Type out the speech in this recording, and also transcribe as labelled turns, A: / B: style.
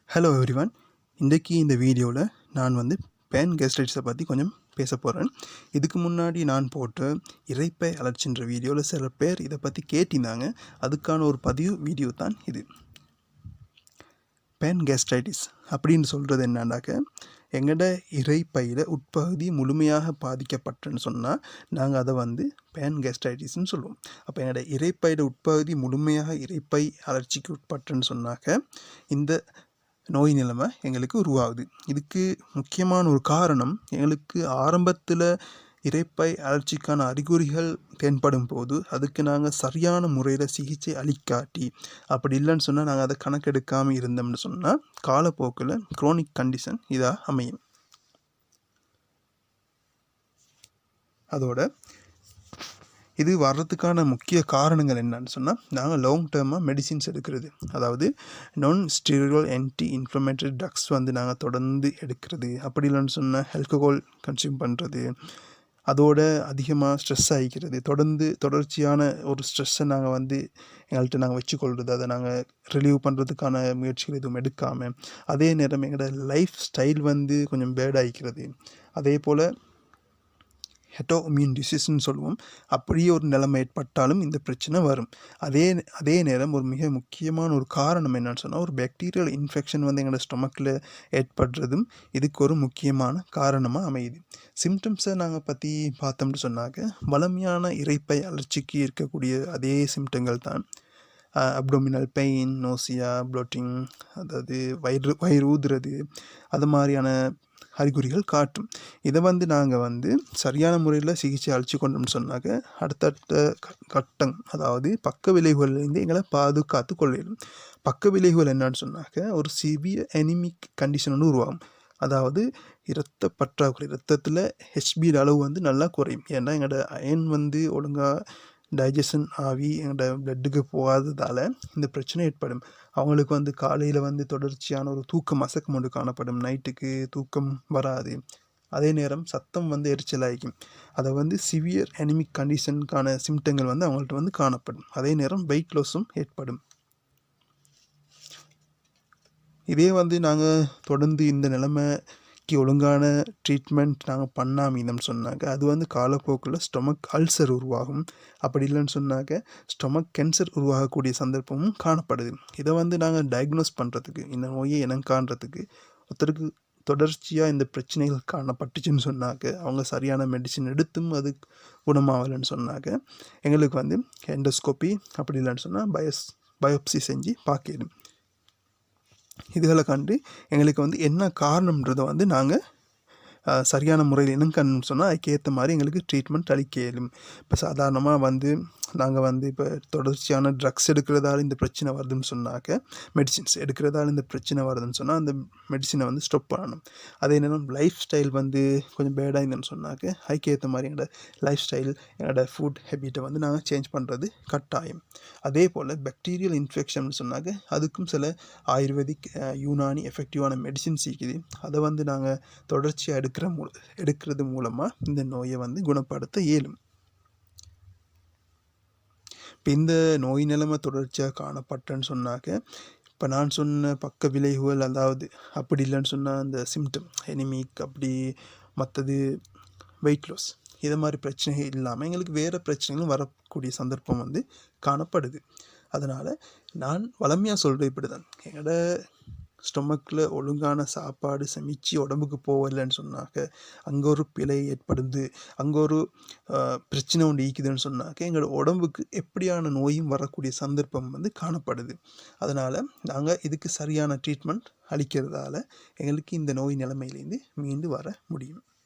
A: Hello everyone. இன்றைக்கி இந்த வீடியோவில் நான் பேன் கேஸ்ட்ரைட்ஸை பற்றி கொஞ்சம் பேச போகிறேன். இதுக்கு முன்னாடி நான் போட்ட இரைப்பை அழற்சின்ற வீடியோவில் சில பேர் இதை பற்றி கேட்டிருந்தாங்க. அதுக்கான ஒரு பதிவு வீடியோ தான் இது. பேன் கேஸ்ட்ரைட்டிஸ் அப்படின்னு சொல்கிறது என்னன்னாக்க, எங்களோட இரைப்பையில் உட்பகுதி முழுமையாக பாதிக்கப்பட்டன்னு சொன்னால் நாங்கள் அதை பேன் கேஸ்ட்ரைட்டிஸ்ன்னு சொல்லுவோம். அப்போ எங்களோட இரைப்பையில் உட்பகுதி முழுமையாக இரைப்பை அழற்சிக்கு உட்பட்டுன்னு சொன்னாக்க இந்த நோய் நிலைமை எங்களுக்கு உருவாகுது. இதுக்கு முக்கியமான ஒரு காரணம், எங்களுக்கு ஆரம்பத்தில் இரைப்பை அழற்சிக்கான அறிகுறிகள் தென்படும் போது அதுக்கு நாங்கள் சரியான முறையில் சிகிச்சை அளிக்காட்டி, அப்படி இல்லைன்னு சொன்னால் நாங்கள் அதை கணக்கெடுக்காமல் இருந்தோம்னு சொன்னால் காலப்போக்கில் குரோனிக் கண்டிஷன் இதாக அமையும். அதோட இது வர்றதுக்கான முக்கிய காரணங்கள் என்னன்னு சொன்னால், நாங்கள் லாங் டேர்மாக மெடிசின்ஸ் எடுக்கிறது, அதாவது நான் ஸ்டீராய்டல் ஆன்டி இன்ஃப்ளமேட்டரி ட்ரக்ஸ் நாங்கள் தொடர்ந்து எடுக்கிறது, அப்படி இல்லைன்னு சொன்னால் ஆல்கஹால் கன்சியூம் பண்ணுறது, அதோட அதிகமாக ஸ்ட்ரெஸ் ஆகிக்கிறது, தொடர்ச்சியான ஒரு ஸ்ட்ரெஸ்ஸை நாங்கள் எங்கள்கிட்ட நாங்கள் வச்சுக்கொள்கிறது, அதை நாங்கள் ரிலீவ் பண்ணுறதுக்கான முயற்சிகள் எதுவும் எடுக்காமல், அதே நேரம் எங்களோட லைஃப் ஸ்டைல் கொஞ்சம் பேட் ஆகிக்கிறது, அதே போல் ஹெட்டோ இம்யூன் டிசீஸ்ன்னு சொல்லுவோம். அப்படியே ஒரு நிலைமை ஏற்பட்டாலும் இந்த பிரச்சனை வரும். அதே நேரம் ஒரு மிக முக்கியமான ஒரு காரணம் என்னன்னு சொன்னால், ஒரு பாக்டீரியல் இன்ஃபெக்ஷன் எங்களோட ஸ்டொமக்கில் ஏற்படுறதும் இதுக்கு ஒரு முக்கியமான காரணமாக அமையுது. சிம்டம்ஸை நாங்கள் பற்றி பார்த்தோம்னு சொன்னாக்க, வலிமையான இரைப்பை அழற்சிக்கு இருக்கக்கூடிய அதே சிம்டங்கள் தான். அப்டோமினல் பெயின், நோசியா, ப்ளோட்டிங், அதாவது வயிறு ஊதுறது, அது மாதிரியான அறிகுறிகள் காட்டும். இதை நாங்கள் சரியான முறையில் சிகிச்சை அளித்து கொண்டோம்னு சொன்னாக்க அடுத்தடுத்த கட்டம், அதாவது பக்க விளைவுகள்லேருந்து எங்களை பாதுகாத்து கொள்ளிடும். பக்க விளைவுகள் என்னன்னு சொன்னாக்க, ஒரு சிவியர் அனிமிக் கண்டிஷன் உருவாகும். அதாவது இரத்த பற்றாக்குறை, இரத்தத்தில் ஹெச்பி அளவு நல்லா குறையும். ஏன்னா எங்களோட அயன் ஒழுங்காக டைஜஷன் ஆகி எங்களோட பிளட்டுக்கு போகாததால் இந்த பிரச்சனை ஏற்படும். அவங்களுக்கு காலையில் தொடர்ச்சியான ஒரு தூக்கம் அசக்கம் ஒன்று காணப்படும், நைட்டுக்கு தூக்கம் வராது, அதே நேரம் சத்தம் எரிச்சலாகிக்கும். அதை சிவியர் அனிமிக் கண்டிஷனுக்கான சிம்டங்கள் அவங்கள்ட்ட காணப்படும். அதே நேரம் வெயிட் லாஸும் ஏற்படும். இதே நாங்கள் தொடர்ந்து இந்த நிலைமைக்கு ஒழுங்கான ட்ரீட்மெண்ட் நாங்கள் பண்ணாமல் சொன்னாக்க, அது காலப்போக்கில் ஸ்டொமக் அல்சர் உருவாகும். அப்படி இல்லைன்னு சொன்னாக்க ஸ்டொமக் கேன்சர் உருவாகக்கூடிய சந்தர்ப்பமும் காணப்படுது. இதை நாங்கள் டயக்னோஸ் பண்ணுறதுக்கு, இந்த நோயை இனம் காண்றதுக்கு, ஒருத்தருக்கு தொடர்ச்சியாக இந்த பிரச்சனைகள் காணப்பட்டுச்சுன்னு சொன்னாக்க, அவங்க சரியான மெடிசின் எடுத்தும் அது குணமாகலைன்னு சொன்னாக்க, எங்களுக்கு எண்டோஸ்கோப்பி, அப்படி இல்லைன்னு சொன்னால் பயோப்சி செஞ்சு பார்க்கணும். இதுகளை கண்டு எங்களுக்கு என்ன காரணம்ன்றதை நாங்கள் சரியான முறையில் இனங்கன்னு சொன்னால் அதுக்கேற்ற மாதிரி எங்களுக்கு ட்ரீட்மெண்ட் அளிக்க இயலும். இப்போ சாதாரணமாக நாங்கள் இப்போ தொடர்ச்சியான ட்ரக்ஸ் எடுக்கிறதால இந்த பிரச்சனை வருதுன்னு சொன்னாக்க, மெடிசின்ஸ் எடுக்கிறதால இந்த பிரச்சனை வருதுன்னு சொன்னால் அந்த மெடிசினை ஸ்டாப் பண்ணணும். அதே நேரம் லைஃப் ஸ்டைல் கொஞ்சம் பேடாக இருந்தேன்னு சொன்னாக்க, அதுக்கேற்ற மாதிரி எங்களோட லைஃப் ஸ்டைல், எங்களோட ஃபுட் ஹேபிட்டை நாங்கள் சேஞ்ச் பண்ணுறது கட்டாயம். அதே போல் பாக்டீரியல் இன்ஃபெக்ஷன் சொன்னாக்க, அதுக்கும் சில ஆயுர்வேதிக் யூனானி எஃபெக்டிவான மெடிசின்ஸ் இருக்குது. அதை நாங்கள் தொடர்ச்சியாக எடுக்கிறது மூலமாக இந்த நோயை குணப்படுத்த இயலும். இப்போ இந்த நோய் நிலைமை தொடர்ச்சியாக காணப்பட்டேன்னு சொன்னாக்க, இப்போ நான் சொன்ன பக்க விளைவுகள், அதாவது அப்படி இல்லைன்னு சொன்னால் அந்த சிம்டம் எனிமிக், அப்படி மற்றது வெயிட் லாஸ், இதை மாதிரி பிரச்சனைகள் இல்லாமல் எங்களுக்கு வேறு பிரச்சனைகளும் வரக்கூடிய சந்தர்ப்பம் காணப்படுது. அதனால் நான் வளமையாக சொல்கிறது இப்படி தான், எங்களோட ஸ்டொமக்கில் ஒழுங்கான சாப்பாடு சமைச்சு உடம்புக்கு போகலைன்னு சொன்னாக்க, அங்கே ஒரு பிழை ஏற்படுது, அங்கே ஒரு பிரச்சனை ஒன்று ஈக்குதுன்னு சொன்னாக்க, எங்களோட உடம்புக்கு எப்படியான நோயும் வரக்கூடிய சந்தர்ப்பம் காணப்படுது. அதனால் நாங்கள் இதுக்கு சரியான ட்ரீட்மெண்ட் அளிக்கிறதால எங்களுக்கு இந்த நோய் நிலைமையிலேருந்து மீண்டு வர முடியும்.